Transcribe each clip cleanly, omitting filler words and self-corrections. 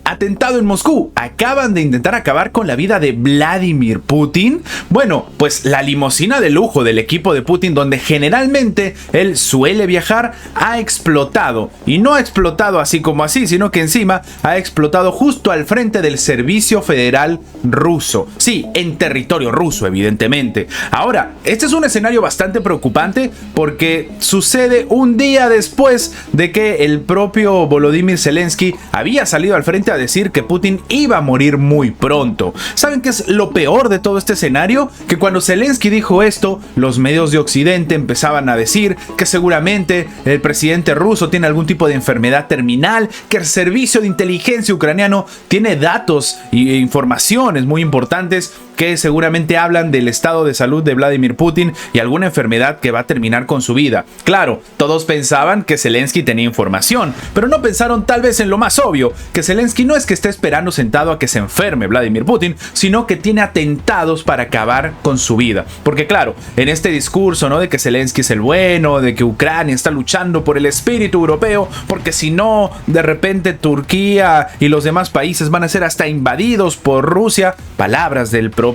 atentado en Moscú. Acaban de intentar acabar con la vida de Vladimir Putin. Bueno, pues la limusina de lujo del equipo de Putin, donde generalmente él suele viajar, ha explotado. Y no ha explotado así como así, sino que encima ha explotado justo al frente del Servicio Federal ruso. Sí, en territorio ruso, evidentemente. Ahora, este es un escenario bastante preocupante porque sucede un día después de que el propio Volodymyr Zelensky había salido al frente a decir que Putin iba a morir muy pronto. ¿Saben qué es lo peor de todo este escenario? Que cuando Zelensky dijo esto, los medios de Occidente empezaban a decir que seguramente el presidente ruso tiene algún tipo de enfermedad terminal, que el servicio de inteligencia ucraniano tiene datos e informaciones muy importantes que seguramente hablan del estado de salud de Vladimir Putin y alguna enfermedad que va a terminar con su vida. Claro, todos pensaban que Zelensky tenía información, pero no pensaron tal vez en lo más obvio, que Zelensky no es que esté esperando sentado a que se enferme Vladimir Putin, sino que tiene atentados para acabar con su vida. Porque claro, en este discurso, ¿no?, de que Zelensky es el bueno, de que Ucrania está luchando por el espíritu europeo, porque si no, de repente Turquía y los demás países van a ser hasta invadidos por Rusia, palabras del propio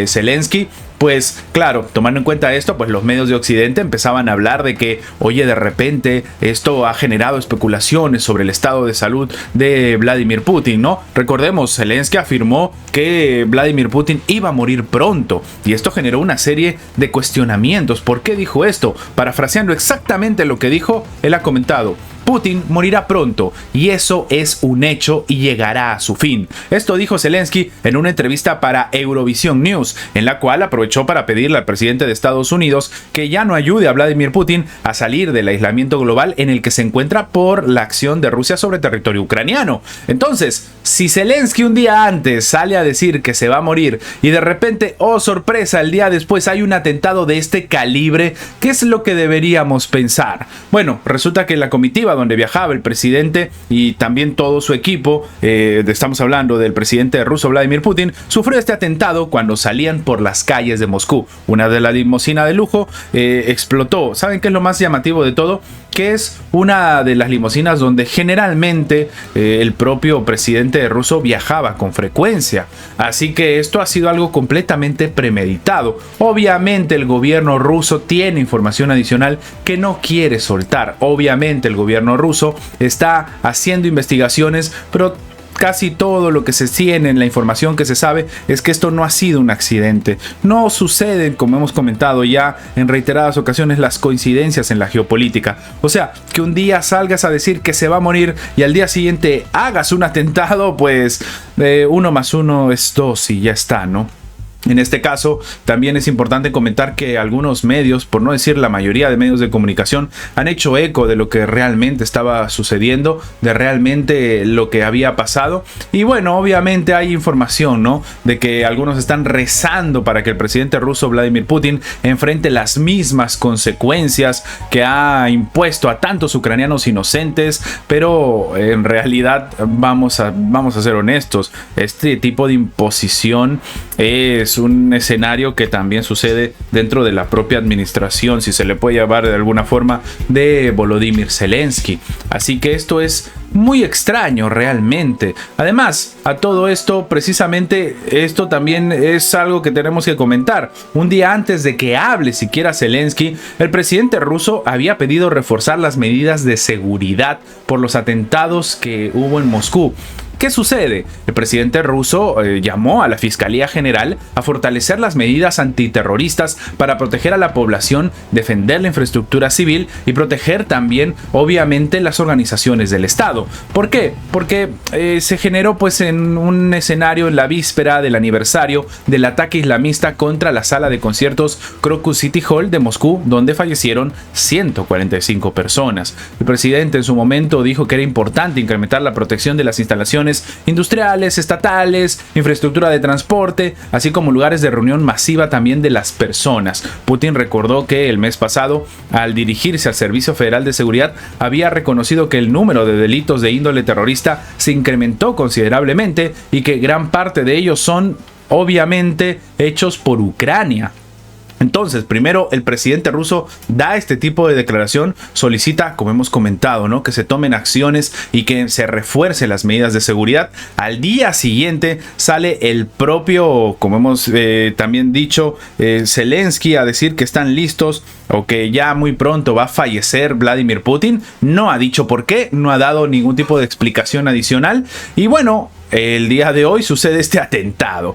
Zelensky. Pues claro, tomando en cuenta esto, pues los medios de Occidente empezaban a hablar de que, oye, de repente esto ha generado especulaciones sobre el estado de salud de Vladimir Putin, ¿no? Recordemos, Zelensky afirmó que Vladimir Putin iba a morir pronto y esto generó una serie de cuestionamientos. ¿Por qué dijo esto? Parafraseando exactamente lo que dijo, él ha comentado: Putin morirá pronto y eso es un hecho y llegará a su fin. Esto dijo Zelensky en una entrevista para Eurovision News, en la cual aprovechó para pedirle al presidente de Estados Unidos que ya no ayude a Vladimir Putin a salir del aislamiento global en el que se encuentra por la acción de Rusia sobre territorio ucraniano. Entonces, si Zelensky un día antes sale a decir que se va a morir y de repente, oh sorpresa, el día después hay un atentado de este calibre, ¿qué es lo que deberíamos pensar? Bueno, resulta que la comitiva donde viajaba el presidente y también todo su equipo, estamos hablando del presidente ruso Vladimir Putin, sufrió este atentado cuando salían por las calles de Moscú. Una de la limusina de lujo explotó. ¿Saben qué es lo más llamativo de todo? Que es una de las limusinas donde generalmente el propio presidente ruso viajaba con frecuencia. Así que esto ha sido algo completamente premeditado. Obviamente el gobierno ruso tiene información adicional que no quiere soltar. Obviamente el gobierno ruso está haciendo investigaciones, pero casi todo lo que se tiene en la información que se sabe es que esto no ha sido un accidente. No suceden, como hemos comentado ya en reiteradas ocasiones, las coincidencias en la geopolítica. O sea, que un día salgas a decir que se va a morir y al día siguiente hagas un atentado, pues 1 más 1 es 2 y ya está, ¿no? En este caso, también es importante comentar que algunos medios, por no decir la mayoría de medios de comunicación, han hecho eco de lo que realmente estaba sucediendo, de realmente lo que había pasado. Y bueno, obviamente hay información, ¿no?, de que algunos están rezando para que el presidente ruso Vladimir Putin enfrente las mismas consecuencias que ha impuesto a tantos ucranianos inocentes. Pero en realidad, vamos a ser honestos, este tipo de imposición es un escenario que también sucede dentro de la propia administración, si se le puede llamar de alguna forma, de Volodymyr Zelensky. Así que esto es muy extraño realmente. Además, a todo esto, precisamente esto también es algo que tenemos que comentar. Un día antes de que hable siquiera Zelensky, el presidente ruso había pedido reforzar las medidas de seguridad por los atentados que hubo en Moscú. ¿Qué sucede? El presidente ruso llamó a la Fiscalía General a fortalecer las medidas antiterroristas para proteger a la población, defender la infraestructura civil y proteger también, obviamente, las organizaciones del Estado. ¿Por qué? Porque se generó pues en un escenario en la víspera del aniversario del ataque islamista contra la sala de conciertos Crocus City Hall de Moscú, donde fallecieron 145 personas. El presidente en su momento dijo que era importante incrementar la protección de las instalaciones industriales, estatales, infraestructura de transporte, así como lugares de reunión masiva también de las personas. Putin recordó que el mes pasado, al dirigirse al Servicio Federal de Seguridad, había reconocido que el número de delitos de índole terrorista se incrementó considerablemente y que gran parte de ellos son, obviamente, hechos por Ucrania. Entonces, primero el presidente ruso da este tipo de declaración, solicita, como hemos comentado, ¿no?, que se tomen acciones y que se refuercen las medidas de seguridad. Al día siguiente sale el propio, como hemos también dicho, Zelensky a decir que están listos o que ya muy pronto va a fallecer Vladimir Putin. No ha dicho por qué, no ha dado ningún tipo de explicación adicional. Y bueno, el día de hoy sucede este atentado.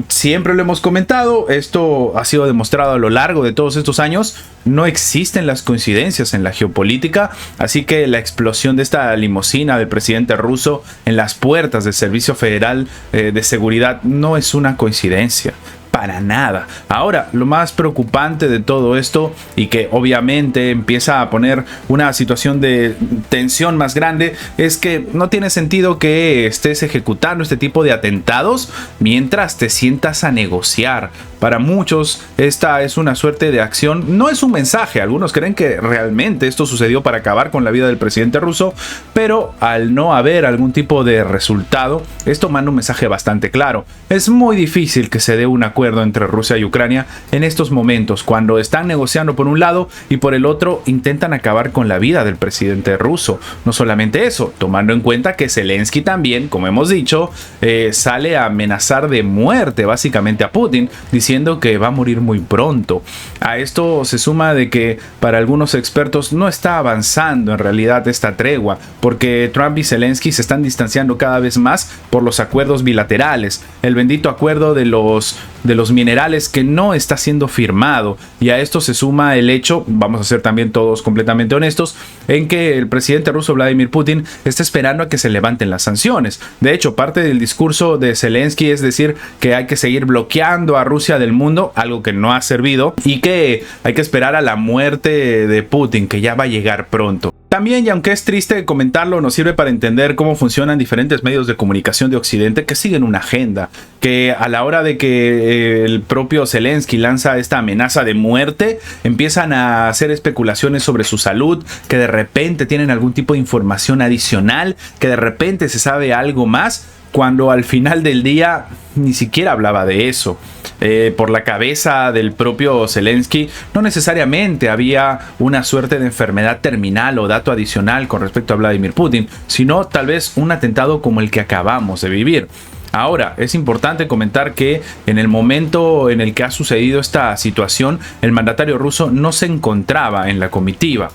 Siempre lo hemos comentado, esto ha sido demostrado a lo largo de todos estos años. No existen las coincidencias en la geopolítica, así que la explosión de esta limusina del presidente ruso en las puertas del Servicio Federal de Seguridad no es una coincidencia. Para nada. Ahora, lo más preocupante de todo esto, y que obviamente empieza a poner una situación de tensión más grande, es que no tiene sentido que estés ejecutando este tipo de atentados mientras te sientas a negociar. Para muchos esta es una suerte de acción, no es un mensaje. Algunos creen que realmente esto sucedió para acabar con la vida del presidente ruso, pero al no haber algún tipo de resultado, esto manda un mensaje bastante claro. Es muy difícil que se dé un acuerdo entre Rusia y Ucrania en estos momentos, cuando están negociando por un lado y por el otro intentan acabar con la vida del presidente ruso. No solamente eso, tomando en cuenta que Zelensky también, como hemos dicho, sale a amenazar de muerte básicamente a Putin, diciendo que va a morir muy pronto. A esto se suma de que para algunos expertos no está avanzando en realidad esta tregua, porque Trump y Zelensky se están distanciando cada vez más por los acuerdos bilaterales, el bendito acuerdo de los minerales que no está siendo firmado. Y a esto se suma el hecho, vamos a ser también todos completamente honestos, en que el presidente ruso Vladimir Putin está esperando a que se levanten las sanciones. De hecho, parte del discurso de Zelensky es decir que hay que seguir bloqueando a Rusia del mundo, algo que no ha servido, y que hay que esperar a la muerte de Putin, que ya va a llegar pronto. También, y aunque es triste comentarlo, nos sirve para entender cómo funcionan diferentes medios de comunicación de Occidente que siguen una agenda, que a la hora de que el propio Zelensky lanza esta amenaza de muerte, empiezan a hacer especulaciones sobre su salud, que de repente tienen algún tipo de información adicional, que de repente se sabe algo más, cuando al final del día ni siquiera hablaba de eso. Por la cabeza del propio Zelensky no necesariamente había una suerte de enfermedad terminal o dato adicional con respecto a Vladimir Putin, sino tal vez un atentado como el que acabamos de vivir. Ahora, es importante comentar que en el momento en el que ha sucedido esta situación, el mandatario ruso no se encontraba en la comitiva.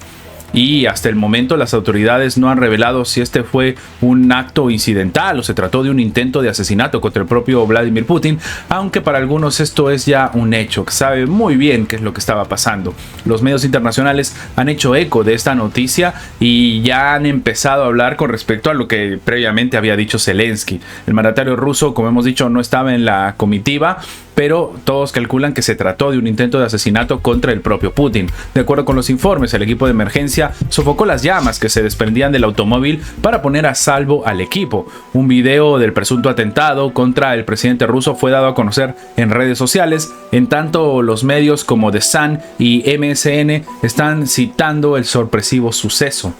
Y hasta el momento las autoridades no han revelado si este fue un acto incidental o se trató de un intento de asesinato contra el propio Vladimir Putin, aunque para algunos esto es ya un hecho, que sabe muy bien qué es lo que estaba pasando. Los medios internacionales han hecho eco de esta noticia y ya han empezado a hablar con respecto a lo que previamente había dicho Zelensky. El mandatario ruso, como hemos dicho, no estaba en la comitiva, pero todos calculan que se trató de un intento de asesinato contra el propio Putin. De acuerdo con los informes, el equipo de emergencia sofocó las llamas que se desprendían del automóvil para poner a salvo al equipo. Un video del presunto atentado contra el presidente ruso fue dado a conocer en redes sociales, en tanto los medios como The Sun y MSN están citando el sorpresivo suceso.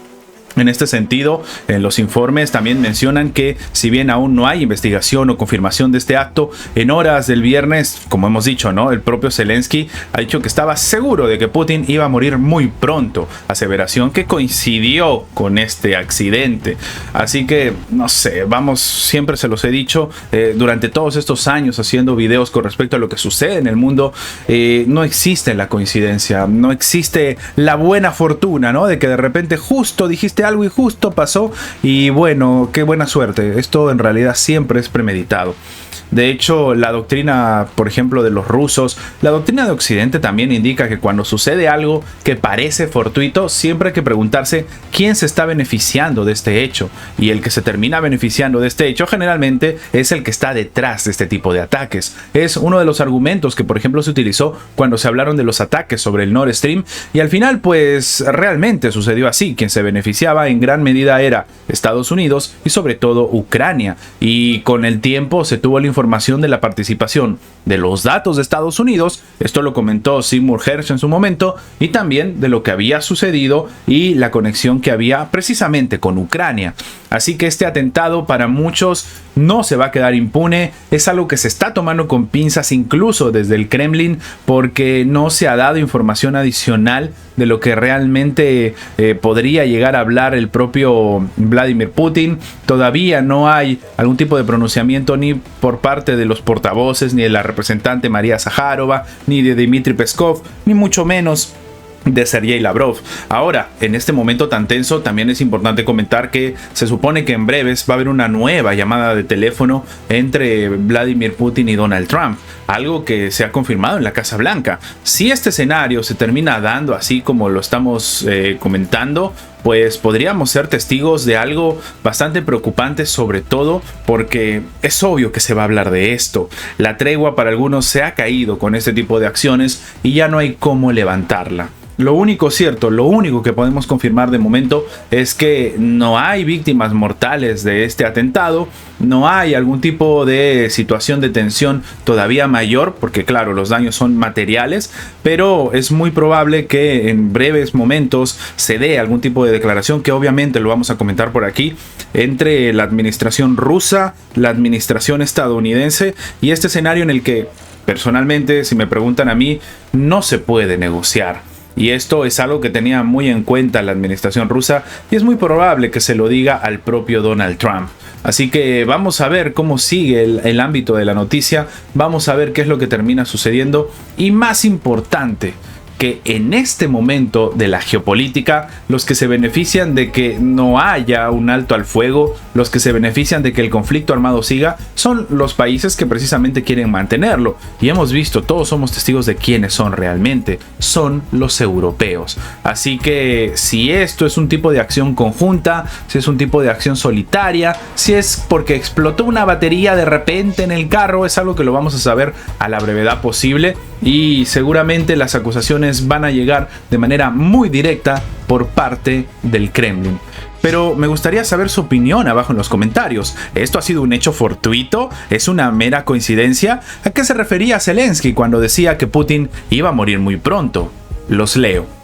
En este sentido, los informes también mencionan que si bien aún no hay investigación o confirmación de este acto, en horas del viernes, como hemos dicho, ¿no?, el propio Zelensky ha dicho que estaba seguro de que Putin iba a morir muy pronto, aseveración que coincidió con este accidente. Así que, no sé, vamos, siempre se los he dicho, durante todos estos años haciendo videos con respecto a lo que sucede en el mundo, no existe la coincidencia, no existe la buena fortuna, ¿no?, de que de repente justo dijiste algo y justo pasó y bueno, qué buena suerte. Esto en realidad siempre es premeditado. De hecho, la doctrina, por ejemplo, de los rusos, la doctrina de Occidente también indica que cuando sucede algo que parece fortuito, siempre hay que preguntarse quién se está beneficiando de este hecho. Y el que se termina beneficiando de este hecho generalmente es el que está detrás de este tipo de ataques. Es uno de los argumentos que, por ejemplo, se utilizó cuando se hablaron de los ataques sobre el Nord Stream y al final, pues, realmente sucedió así. Quien se beneficiaba beneficiaba en gran medida era Estados Unidos y sobre todo Ucrania. Y con el tiempo se tuvo la información de la participación de los datos de Estados Unidos, esto lo comentó Seymour Hersh en su momento, y también de lo que había sucedido y la conexión que había precisamente con Ucrania. Así que este atentado para muchos no se va a quedar impune, es algo que se está tomando con pinzas incluso desde el Kremlin, porque no se ha dado información adicional de lo que realmente podría llegar a hablar el propio Vladimir Putin. Todavía no hay algún tipo de pronunciamiento ni por parte de los portavoces, ni de la representante María Zaharova, ni de Dmitry Peskov, ni mucho menos de Sergei Lavrov. Ahora, en este momento tan tenso, también es importante comentar que se supone que en breves va a haber una nueva llamada de teléfono entre Vladimir Putin y Donald Trump, algo que se ha confirmado en la Casa Blanca. Si este escenario se termina dando así como lo estamos comentando, pues podríamos ser testigos de algo bastante preocupante, sobre todo porque es obvio que se va a hablar de esto. La tregua para algunos se ha caído con este tipo de acciones y ya no hay cómo levantarla. Lo único cierto, lo único que podemos confirmar de momento es que no hay víctimas mortales de este atentado, no hay algún tipo de situación de tensión todavía mayor, porque claro, los daños son materiales, pero es muy probable que en breves momentos se dé algún tipo de declaración, que obviamente lo vamos a comentar por aquí, entre la administración rusa, la administración estadounidense y este escenario en el que personalmente, si me preguntan a mí, no se puede negociar. Y esto es algo que tenía muy en cuenta la administración rusa y es muy probable que se lo diga al propio Donald Trump. Así que vamos a ver cómo sigue el ámbito de la noticia, vamos a ver qué es lo que termina sucediendo y más importante, que en este momento de la geopolítica, los que se benefician de que no haya un alto al fuego, los que se benefician de que el conflicto armado siga, son los países que precisamente quieren mantenerlo. Y hemos visto, todos somos testigos de quiénes son realmente, son los europeos. Así que si esto es un tipo de acción conjunta, si es un tipo de acción solitaria, si es porque explotó una batería de repente en el carro, es algo que lo vamos a saber a la brevedad posible. Y seguramente las acusaciones van a llegar de manera muy directa por parte del Kremlin. Pero me gustaría saber su opinión abajo en los comentarios. ¿Esto ha sido un hecho fortuito? ¿Es una mera coincidencia? ¿A qué se refería Zelensky cuando decía que Putin iba a morir muy pronto? Los leo.